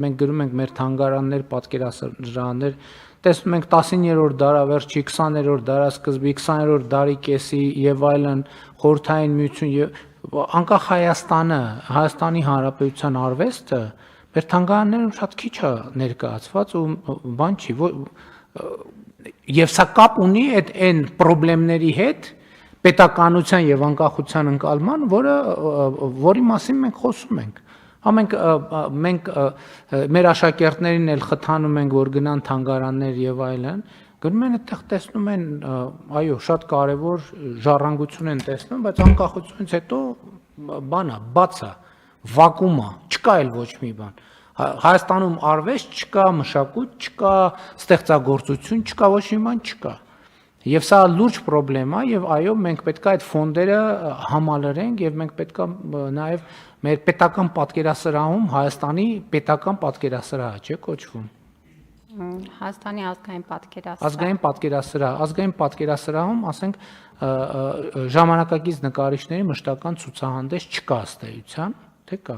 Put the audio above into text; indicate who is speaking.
Speaker 1: Մենք գրում ենք մեր թանգարաններ, պատկերասրահներ, տեսնում ենք 19-րդ դարավերջի, 20-րդ դարասկզբի, 20-րդ դարի կեսի եւ այլն խորհրդային միություն եւ անկախ Հայաստանի Հանրապետության արվեստը մեր թանգարաններում շատ քիչ է ներկայացված ու բան չի եւ սա կապ ունի այն խնդիրների հետ պետականության եւ անկախության ընկալման, որի մասին մենք խոսում ենք։ Մենք մեր աշակերտներին էլ խթանում ենք, որ գնան թանգարաններ եւ այլն, գնում են այդտեղ տեսնում են, այո, շատ կարեւոր ժառանգություն են տեսնում, բայց անկախությունից հետո բան է, բաց է, վակուում է, չկա էլ ոչ մի բան։ Հայաստանում արվեստ չկա, մշակույթ չկա, ստեղծագործություն չկա, ոչ մի բան չկա։ Եվ սա լուրջ խնդրեմ է եւ այո մենք պետք է այդ ֆոնդերը համալրենք եւ մենք պետք է նաեւ մեր պետական պատկերասրահում Հայաստանի պետական պատկերասրահ չէ կոչվում
Speaker 2: Հայաստանի
Speaker 1: ազգային պատկերասրահում ասենք ժամանակակից նկարիչների մշտական ցուցահանդես չկա ըստ էության թե կա